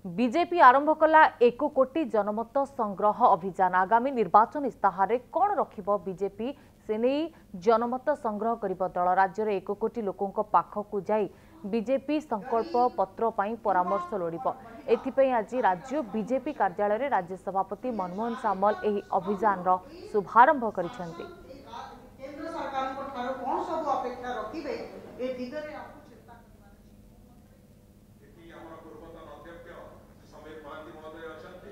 BJP आरंभ कला 1 कोटी जनमत संग्रह अभियान आगामी निर्वाचन इस्ताहार कौन रखिब बीजेपी से नहीं जनमत संग्रह करिब दल राज्य में 1 कोटी लोकों पाखक जाई बीजेपी संकल्प पत्र पर परामर्श लोड़िब एथिपई आज राज्य बीजेपी कार्यालय राज्य सभापति मनमोहन सामल एही अभियान रो शुभारंभ करिसेंती। केंद्र सरकार को ठारो कोन सब अपेक्षा रखिबे ए दिगरे आपको चिंता करबार अछि। एटी हमर पूर्वतन अध्यक्ष समीर महांती महोदय अछंती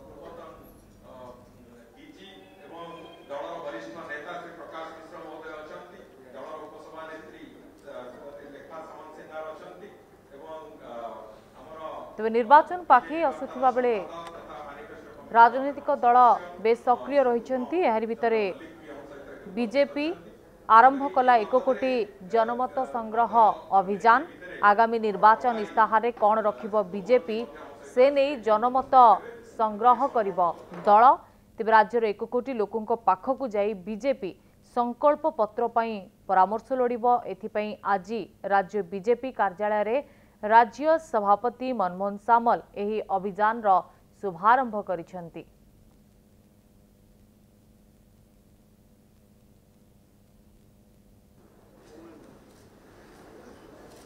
पूर्वतन डीजी एवं दलर वरिष्ठ नेता श्री प्रकाश मिश्र महोदय अछंती दलर उपसभानेत्री श्रीमती लेखा सामंत सिंगार अछंती एवं हमर तबे निर्वाचन पाखे आसुथिबा बेले राजनीतिक दल बेस सक्रिय रहिछंती। एहारि भितरे बीजेपी आरंभ कला 1 कोटी जनमत संग्रह अभियान आगामी निर्वाचन इस्ताहार कौन रखिब बीजेपी से नहीं जनमत संग्रह करिब दल तेज राज्यर 1 कोटी लोकों पाखक जाई बीजेपी संकल्प पत्र पर परामर्श लोड़िब एथिपई आज राज्य बीजेपी कार्यालय रे राज्य सभापति मनमोहन सामल एही अभियान रो शुभारंभ करिसेंती।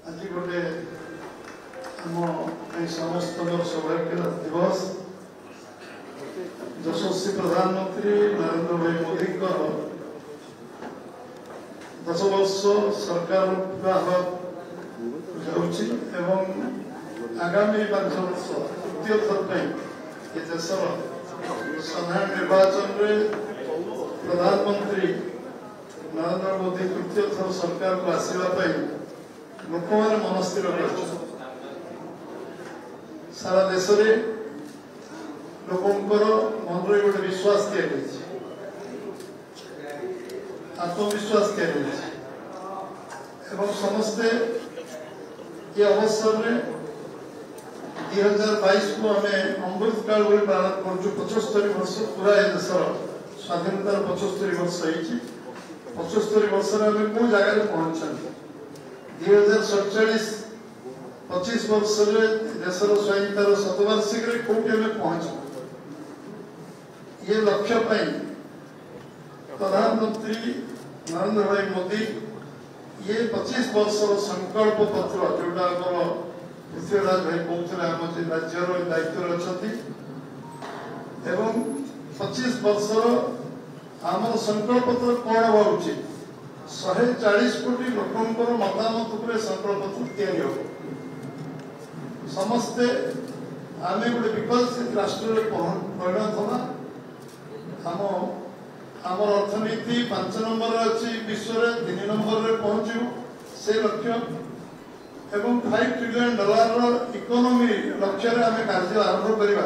आज गोटे समस्त सौभाग्य दिवस यशस्वी प्रधानमंत्री नरेंद्र भाई मोदी 10 वर्ष सरकार आगामी 5 वर्ष तृतीय थर देशर साधारण निर्वाचन में प्रधानमंत्री नरेंद्र मोदी तृतीय थर सरकार को आसवाई लोक मैंने मन स्थिर कर सारा देश में लोकंर मन गोटे विश्वास आत्मविश्वास समस्ते ये अवसर में 2022 को आम अमृत काल पालन कर 75 वर्ष पूरा देशर स्वाधीनतार 75 वर्ष होती 75 वर्ष आम कौ जगह पहुंचा 2047 25 वर्ष देशर स्वाधीनतार शतवार्षिक कौटी आम पहुंच ये लक्ष्य प्रधानमंत्री नरेंद्र भाई मोदी ये 25 वर्ष संकल्प पत्र जोटा पृथ्वीराज भाई कहते आम राज्यर दायित्व अच्छा 25 वर्ष आम संकल्प पत्र कौन हवा उचित 140 कोटी लोकंर मतामत उपरे संकल्प पत्र या समस्ते आम गोटे विकसित राष्ट्र परिणत होगा आम अर्थनीति 5 नंबर अच्छी विश्व में 3 नंबर में पहुंचू से लक्ष्य एवं $5 ट्रिलियन इकोनॉमी लक्ष्य आम कार्य आरंभ करवा